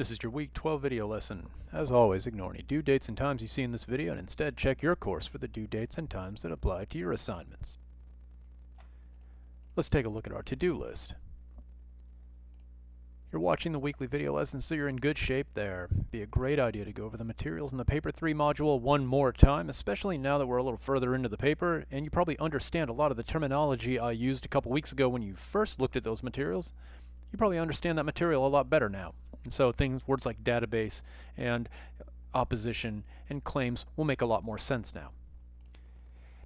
This is your week 12 video lesson. As always, ignore any due dates and times you see in this video and instead check your course for the due dates and times that apply to your assignments. Let's take a look at our to-do list. You're watching the weekly video lesson, so you're in good shape there. Be a great idea to go over the materials in the paper 3 module one more time, especially now that we're a little further into the paper and you probably understand a lot of the terminology I used a couple weeks ago when you first looked at those materials. You probably understand that material a lot better now. And so words like database and opposition and claims will make a lot more sense now.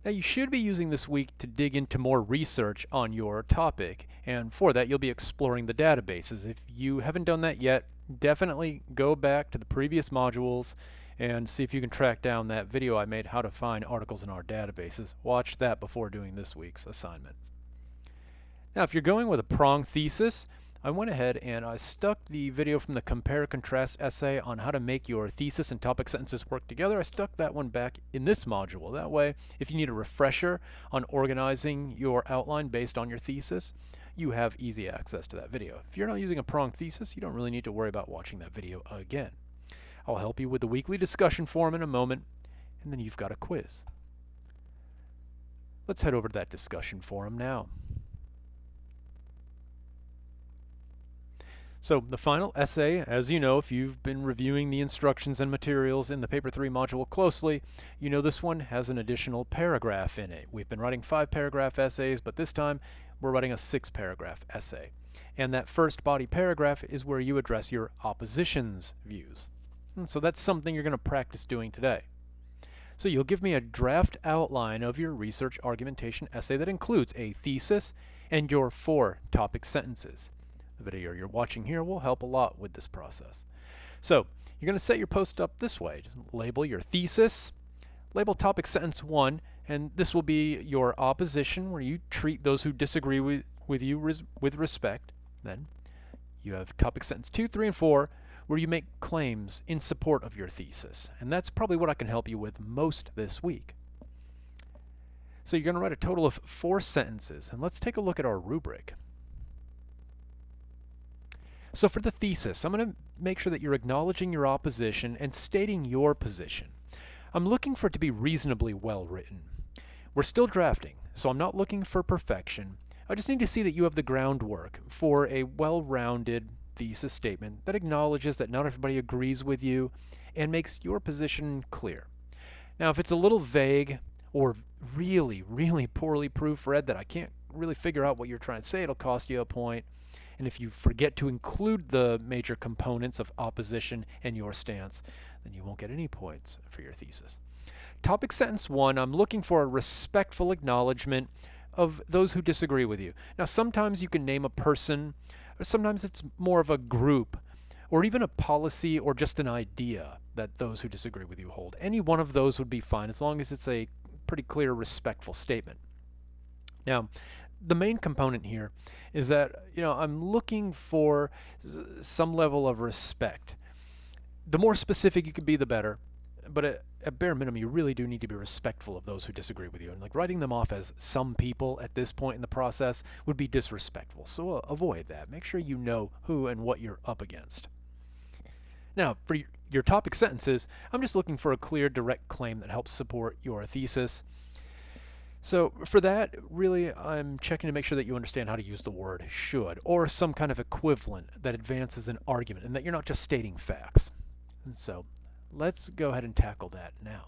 Now you should be using this week to dig into more research on your topic, and for that you'll be exploring the databases. If you haven't done that yet, definitely go back to the previous modules and see if you can track down that video I made, how to find articles in our databases. Watch that before doing this week's assignment. Now if you're going with a prong thesis, I went ahead and I stuck the video from the compare-contrast essay on how to make your thesis and topic sentences work together. I stuck that one back in this module. That way, if you need a refresher on organizing your outline based on your thesis, you have easy access to that video. If you're not using a prong thesis, you don't really need to worry about watching that video again. I'll help you with the weekly discussion forum in a moment, and then you've got a quiz. Let's head over to that discussion forum now. So the final essay, as you know, if you've been reviewing the instructions and materials in the paper 3 module closely, you know this one has an additional paragraph in it. We've been writing 5-paragraph essays, but this time we're writing a 6-paragraph essay. And that first body paragraph is where you address your opposition's views. And so that's something you're going to practice doing today. So you'll give me a draft outline of your research argumentation essay that includes a thesis and your 4 topic sentences. The video you're watching here will help a lot with this process. So you're going to set your post up this way. Just label your thesis, label topic sentence 1, and this will be your opposition, where you treat those who disagree with you with respect. Then you have topic sentence 2, 3, and 4, where you make claims in support of your thesis. And that's probably what I can help you with most this week. So you're going to write a total of 4 sentences, and let's take a look at our rubric. So for the thesis, I'm going to make sure that you're acknowledging your opposition and stating your position. I'm looking for it to be reasonably well written. We're still drafting, so I'm not looking for perfection. I just need to see that you have the groundwork for a well-rounded thesis statement that acknowledges that not everybody agrees with you and makes your position clear. Now, if it's a little vague or really, really poorly proofread that I can't really figure out what you're trying to say, it'll cost you a point. And if you forget to include the major components of opposition and your stance, then you won't get any points for your thesis. Topic sentence 1, I'm looking for a respectful acknowledgement of those who disagree with you. Now, sometimes you can name a person, or sometimes it's more of a group, or even a policy or just an idea that those who disagree with you hold. Any one of those would be fine as long as it's a pretty clear, respectful statement. Now, the main component here is that, I'm looking for some level of respect. The more specific you can be, the better. But at bare minimum, you really do need to be respectful of those who disagree with you. And writing them off as some people at this point in the process would be disrespectful. So avoid that. Make sure you know who and what you're up against. Now, for your topic sentences, I'm just looking for a clear, direct claim that helps support your thesis. So for that, really, I'm checking to make sure that you understand how to use the word should, or some kind of equivalent that advances an argument, and that you're not just stating facts. And so let's go ahead and tackle that now.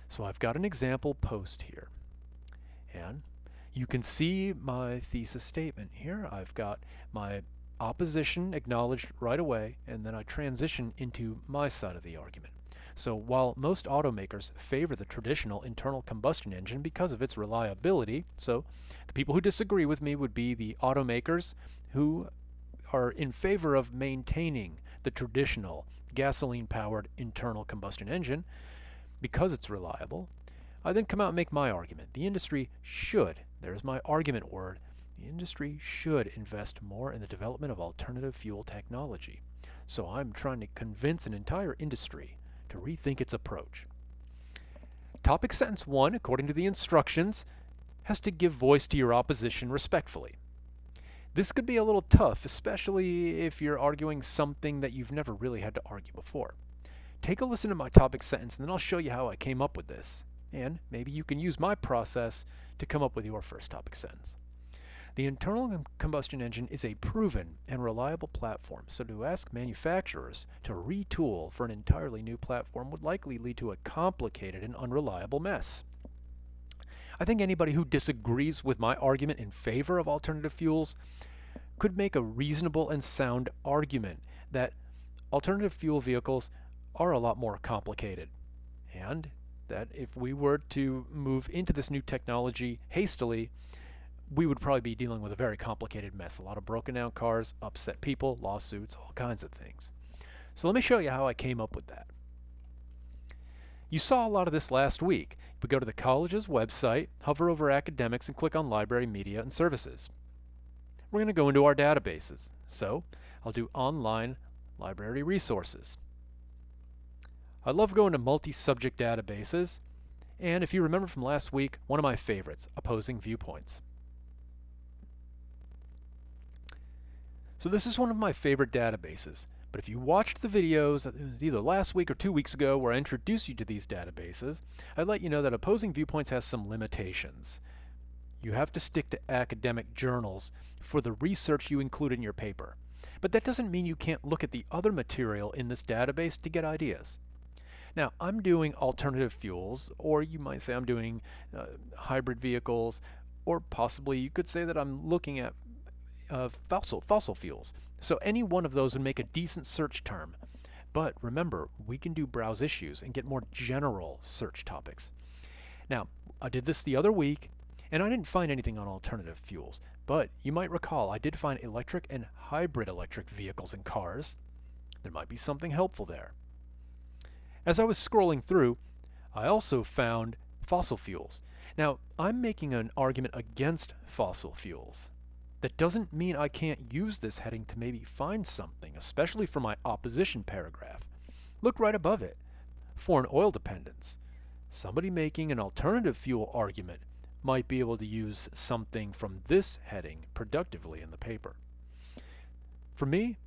So I've got an example post here, and you can see my thesis statement here. I've got my opposition acknowledged right away, and then I transition into my side of the argument. So while most automakers favor the traditional internal combustion engine because of its reliability, so the people who disagree with me would be the automakers who are in favor of maintaining the traditional gasoline-powered internal combustion engine because it's reliable. I then come out and make my argument. The industry should, there's my argument word, the industry should invest more in the development of alternative fuel technology. So I'm trying to convince an entire industry to rethink its approach. Topic sentence 1, according to the instructions, has to give voice to your opposition respectfully. This could be a little tough, especially if you're arguing something that you've never really had to argue before. Take a listen to my topic sentence and then I'll show you how I came up with this. And maybe you can use my process to come up with your first topic sentence. The internal combustion engine is a proven and reliable platform, so to ask manufacturers to retool for an entirely new platform would likely lead to a complicated and unreliable mess. I think anybody who disagrees with my argument in favor of alternative fuels could make a reasonable and sound argument that alternative fuel vehicles are a lot more complicated, and that if we were to move into this new technology hastily, we would probably be dealing with a very complicated mess. A lot of broken down cars, upset people, lawsuits, all kinds of things. So let me show you how I came up with that. You saw a lot of this last week. We go to the college's website, hover over academics, and click on library, media, and services. We're going to go into our databases. So I'll do online library resources. I love going to multi-subject databases. And if you remember from last week, one of my favorites, opposing viewpoints. So this is one of my favorite databases, but if you watched the videos, it was either last week or 2 weeks ago where I introduced you to these databases, I'd let you know that opposing viewpoints has some limitations. You have to stick to academic journals for the research you include in your paper, but that doesn't mean you can't look at the other material in this database to get ideas. Now, I'm doing alternative fuels, or you might say I'm doing hybrid vehicles, or possibly you could say that I'm looking at fossil fuels. So any one of those would make a decent search term. But remember, we can do browse issues and get more general search topics. Now, I did this the other week, and I didn't find anything on alternative fuels. But you might recall I did find electric and hybrid electric vehicles and cars. There might be something helpful there. As I was scrolling through, I also found fossil fuels. Now, I'm making an argument against fossil fuels. That doesn't mean I can't use this heading to maybe find something, especially for my opposition paragraph. Look right above it. Foreign oil dependence. Somebody making an alternative fuel argument might be able to use something from this heading productively in the paper. For me,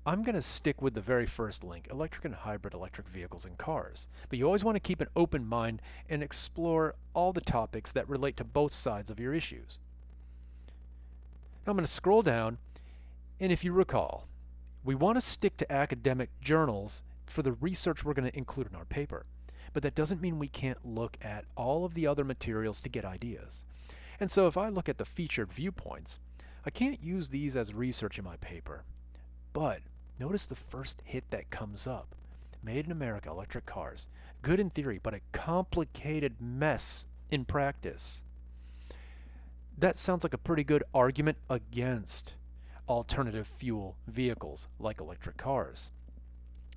I'm going to stick with the very first link, electric and hybrid electric vehicles and cars. But you always want to keep an open mind and explore all the topics that relate to both sides of your issues. Now I'm going to scroll down, and if you recall, we want to stick to academic journals for the research we're going to include in our paper. But that doesn't mean we can't look at all of the other materials to get ideas. And so if I look at the featured viewpoints, I can't use these as research in my paper. But notice the first hit that comes up. Made in America electric cars. Good in theory, but a complicated mess in practice. That sounds like a pretty good argument against alternative fuel vehicles like electric cars.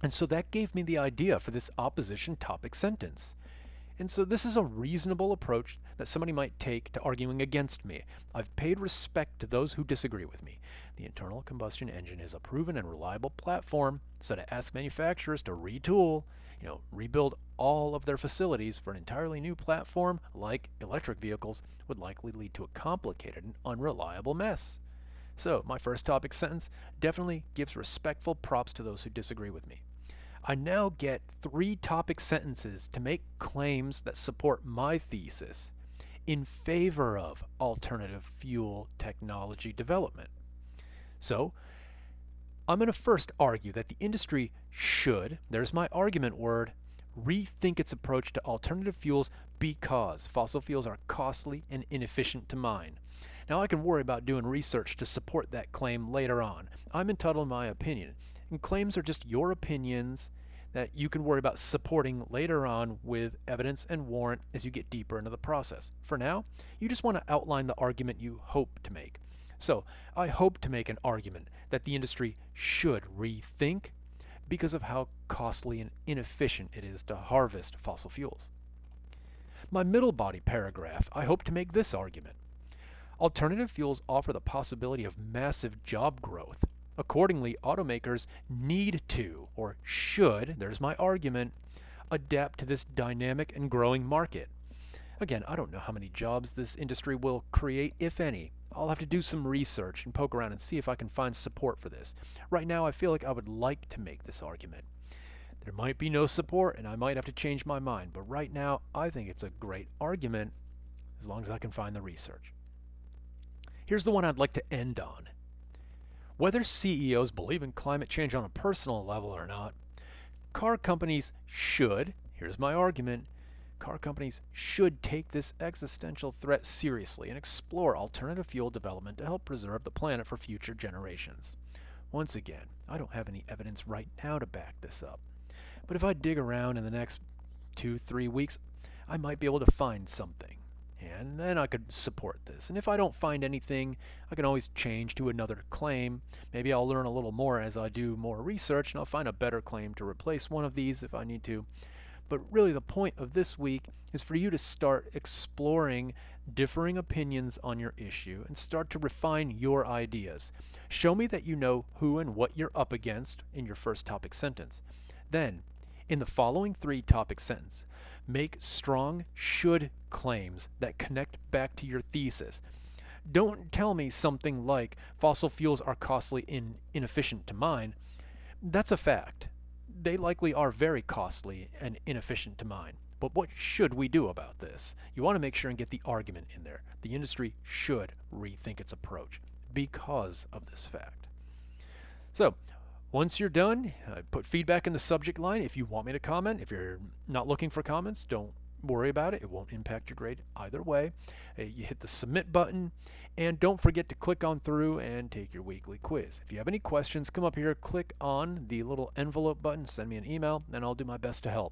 And so that gave me the idea for this opposition topic sentence. And so this is a reasonable approach that somebody might take to arguing against me. I've paid respect to those who disagree with me. The internal combustion engine is a proven and reliable platform, so to ask manufacturers to retool, rebuild all of their facilities for an entirely new platform like electric vehicles would likely lead to a complicated and unreliable mess. So my first topic sentence definitely gives respectful props to those who disagree with me. I now get 3 topic sentences to make claims that support my thesis in favor of alternative fuel technology development. So I'm going to first argue that the industry should, there's my argument word, rethink its approach to alternative fuels because fossil fuels are costly and inefficient to mine. Now I can worry about doing research to support that claim later on. I'm entitled to my opinion, and claims are just your opinions that you can worry about supporting later on with evidence and warrant as you get deeper into the process. For now, you just want to outline the argument you hope to make. So I hope to make an argument that the industry should rethink because of how costly and inefficient it is to harvest fossil fuels. My middle body paragraph, I hope to make this argument. Alternative fuels offer the possibility of massive job growth. Accordingly, automakers need to, or should, there's my argument, adapt to this dynamic and growing market. Again, I don't know how many jobs this industry will create, if any. I'll have to do some research and poke around and see if I can find support for this. Right now, I feel like I would like to make this argument. There might be no support and I might have to change my mind, but right now, I think it's a great argument as long as I can find the research. Here's the one I'd like to end on. Whether CEOs believe in climate change on a personal level or not, car companies should, here's my argument, car companies should take this existential threat seriously and explore alternative fuel development to help preserve the planet for future generations. Once again, I don't have any evidence right now to back this up, but if I dig around in the next 2-3 weeks, I might be able to find something. And then I could support this. And if I don't find anything, I can always change to another claim. Maybe I'll learn a little more as I do more research and I'll find a better claim to replace one of these if I need to. But really the point of this week is for you to start exploring differing opinions on your issue and start to refine your ideas. Show me that you know who and what you're up against in your first topic sentence. Then, in the following 3 topic sentences, make strong should claims that connect back to your thesis. Don't tell me something like fossil fuels are costly and inefficient to mine. That's a fact. They likely are very costly and inefficient to mine. But what should we do about this? You want to make sure and get the argument in there. The industry should rethink its approach because of this fact. So, once you're done, put feedback in the subject line if you want me to comment. If you're not looking for comments, don't worry about it. It won't impact your grade either way. You hit the submit button, and don't forget to click on through and take your weekly quiz. If you have any questions, come up here, click on the little envelope button, send me an email, and I'll do my best to help.